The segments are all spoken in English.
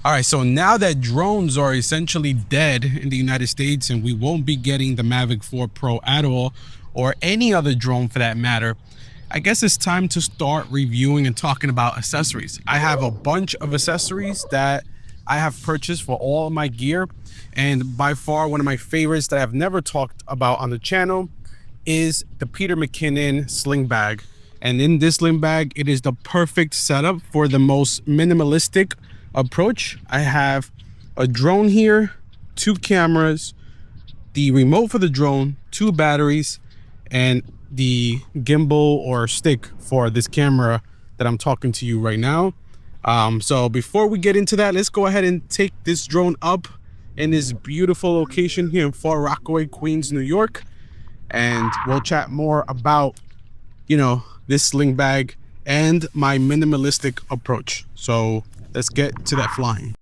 All right, so now that drones are essentially dead in the United States and we won't be getting the Mavic 4 Pro at all, or any other drone for that matter, I guess it's time to start reviewing and talking about accessories. I have a bunch of accessories that I have purchased for all of my gear, and by far one of my favorites that I've never talked about on the channel is the Peter McKinnon sling bag. And in this sling bag, it is the perfect setup for the most minimalistic approach. I have a drone here, 2 cameras, the remote for the drone, 2 batteries, and the gimbal or stick for this camera that I'm talking to you right now. So before we get into that, let's go ahead and take this drone up in this beautiful location here in Far Rockaway, Queens, New York, and we'll chat more about, this sling bag and my minimalistic approach. So let's get to that flying.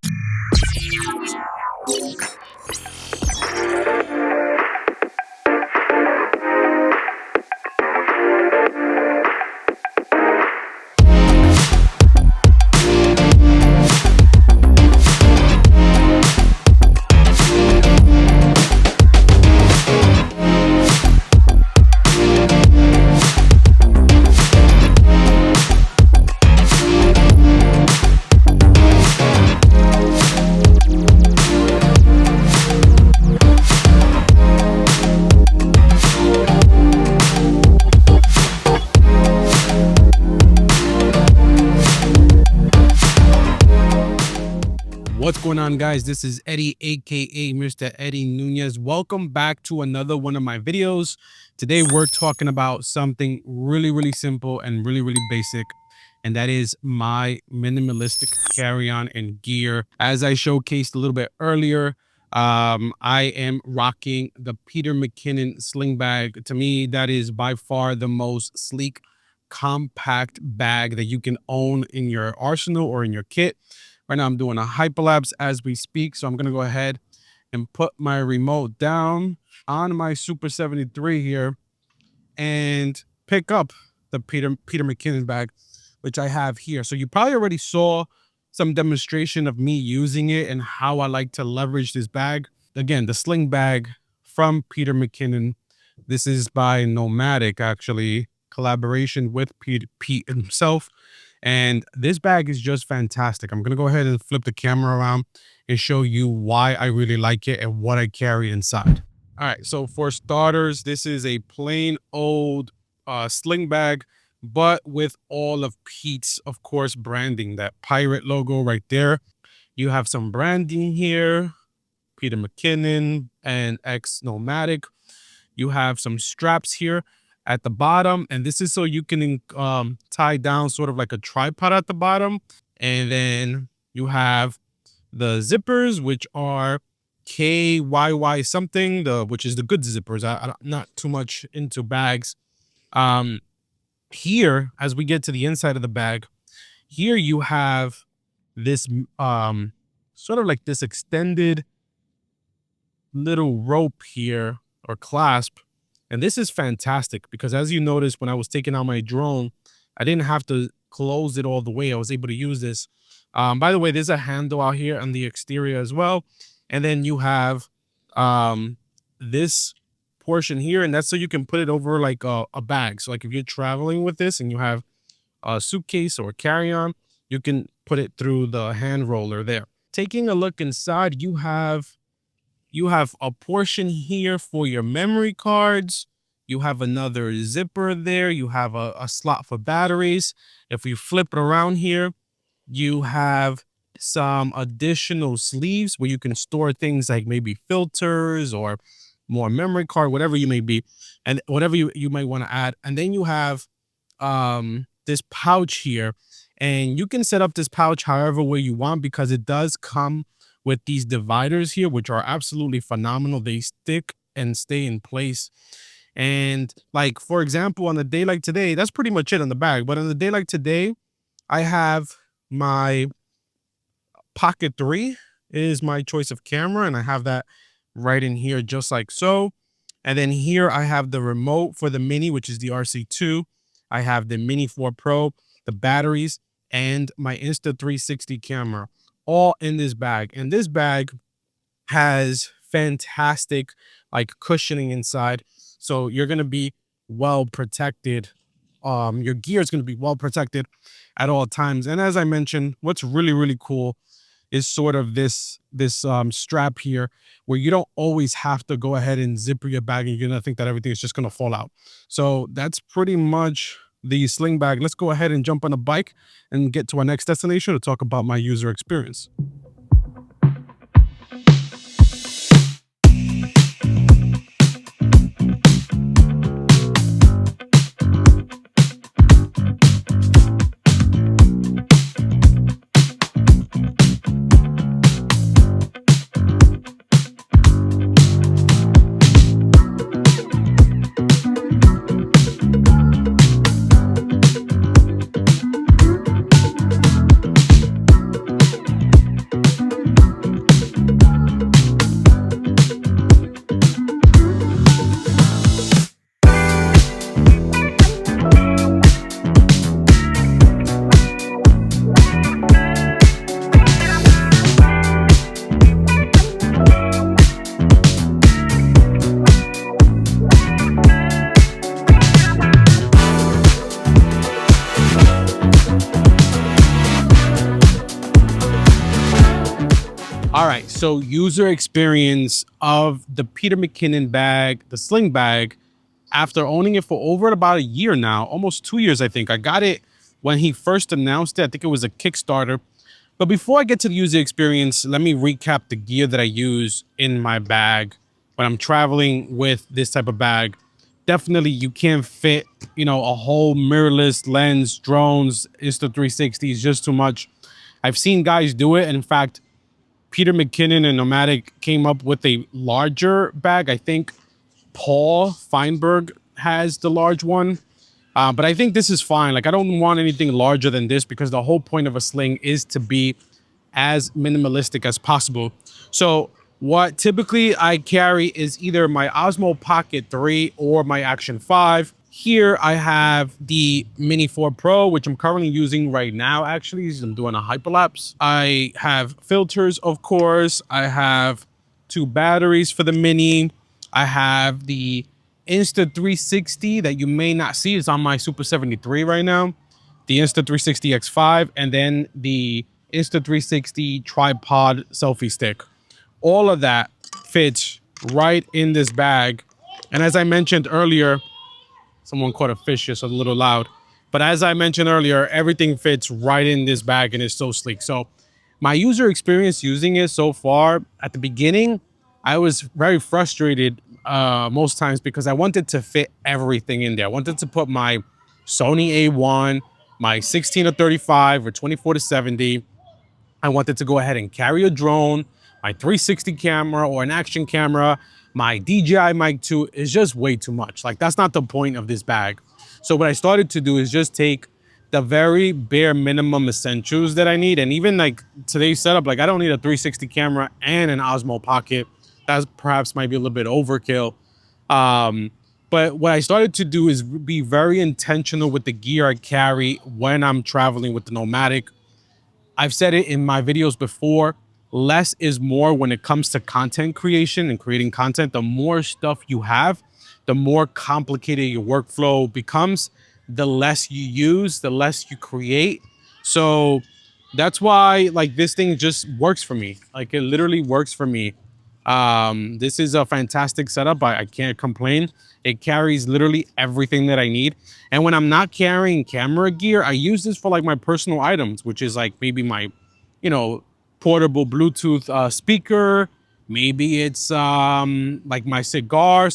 What's going on, guys? This is Eddie, aka Mr. Eddie Nunez. Welcome back to another one of my videos. Today we're talking about something really simple and really basic, and that is my minimalistic carry-on and gear. As I showcased a little bit earlier, I am rocking the Peter McKinnon sling bag. To me, that is by far the most sleek, compact bag that you can own in your arsenal or in your kit. Right now I'm doing a hyperlapse as we speak, so I'm gonna go ahead and put my remote down on my Super 73 here and pick up the Peter McKinnon bag, which I have here. So you probably already saw some demonstration of me using it and how I like to leverage this bag. Again, the sling bag from Peter McKinnon. This is by NOMATIC, actually, collaboration with Pete himself. And this bag is just fantastic. I'm going to go ahead and flip the camera around and show you why I really like it and what I carry inside. All right, so for starters, this is a plain old sling bag, but with all of Pete's, of course, branding, that pirate logo right there. You have some branding here, Peter McKinnon and X NOMATIC. You have some straps here at the bottom, and this is so you can tie down sort of like a tripod at the bottom. And then you have the zippers, which are KYY something, which is the good zippers. I'm not too much into bags. Here, as we get to the inside of the bag, here you have this sort of like this extended little rope here, or clasp. And this is fantastic because, as you noticed, when I was taking out my drone, I didn't have to close it all the way. I was able to use this. By the way, there's a handle out here on the exterior as well. And then you have this portion here, and that's so you can put it over like a bag. So like if you're traveling with this and you have a suitcase or carry-on, you can put it through the hand roller there. Taking a look inside, you have a portion here for your memory cards. You have another zipper there. You have a slot for batteries. If we flip it around here, you have some additional sleeves where you can store things like maybe filters or more memory card, whatever you may be, and whatever you might want to add. And then you have this pouch here, and you can set up this pouch however way you want because it does come with these dividers here, which are absolutely phenomenal. They stick and stay in place. And like, for example, on a day like today, that's pretty much it on the bag. But on a day like today, I have my Pocket 3 is my choice of camera, and I have that right in here just like so. And then here I have the remote for the Mini, which is the RC2. I have the Mini 4 Pro, the batteries, and my Insta360 camera. all in this bag. And this bag has fantastic like cushioning inside. So you're going to be well protected. Your gear is going to be well protected at all times. And as I mentioned, what's really, really cool is sort of this strap here, where you don't always have to go ahead and zipper your bag and you're gonna think that everything is just gonna fall out. So that's pretty much the sling bag. Let's go ahead and jump on a bike and get to our next destination to talk about my user experience. All right, so user experience of the Peter McKinnon bag, the sling bag, after owning it for over about a year now, almost 2 years, I think. I got it when he first announced it. I think it was a Kickstarter. But before I get to the user experience, let me recap the gear that I use in my bag when I'm traveling with this type of bag. Definitely, you can't fit, a whole mirrorless lens, drones, Insta360 is just too much. I've seen guys do it. And in fact, Peter McKinnon and NOMATIC came up with a larger bag. I think Paul Feinberg has the large one. But I think this is fine. Like, I don't want anything larger than this because the whole point of a sling is to be as minimalistic as possible. So what typically I carry is either my Osmo Pocket 3 or my Action 5. Here I have the Mini 4 Pro, which I'm currently using right now. Actually, I'm doing a hyperlapse. I have filters, of course. I have 2 batteries for the Mini. I have the Insta360 that you may not see. It's on my Super 73 right now. The Insta360 X5, and then the Insta360 tripod selfie stick. All of that fits right in this bag. And as I mentioned earlier, someone caught a fish just a little loud. But as I mentioned earlier, everything fits right in this bag and it's so sleek. So my user experience using it so far, at the beginning, I was very frustrated most times because I wanted to fit everything in there. I wanted to put my Sony A1, my 16 to 35 or 24 to 70. I wanted to go ahead and carry a drone, my 360 camera or an action camera. My DJI Mic 2 is just way too much. Like, that's not the point of this bag. So what I started to do is just take the very bare minimum essentials that I need. And even like today's setup, like I don't need a 360 camera and an Osmo Pocket. That perhaps might be a little bit overkill. But what I started to do is be very intentional with the gear I carry when I'm traveling with the NOMATIC. I've said it in my videos before, less is more when it comes to content creation and creating content. The more stuff you have, the more complicated your workflow becomes, the less you use, the less you create. So that's why like this thing just works for me. Like, it literally works for me. This is a fantastic setup. I can't complain. It carries literally everything that I need. And when I'm not carrying camera gear, I use this for like my personal items, which is like maybe my, portable Bluetooth speaker. Maybe it's like my cigar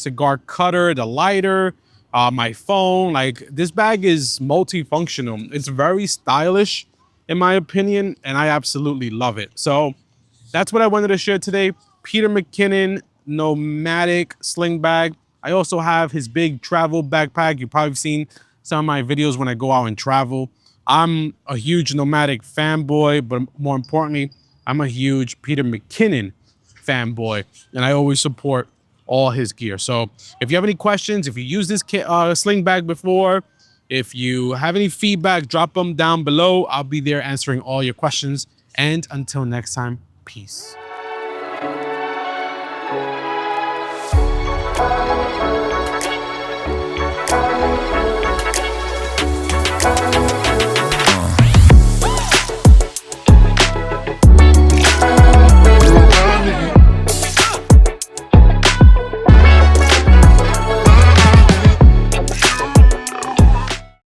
cutter, the lighter, my phone. Like, this bag is multifunctional. It's very stylish in my opinion, and I absolutely love it. So that's what I wanted to share today. Peter McKinnon NOMATIC sling bag. I also have his big travel backpack. You've probably seen some of my videos when I go out and travel. I'm a huge NOMATIC fanboy, but more importantly, I'm a huge Peter McKinnon fanboy, and I always support all his gear. So if you have any questions, if you use this sling bag before, if you have any feedback, drop them down below. I'll be there answering all your questions And until next time, peace.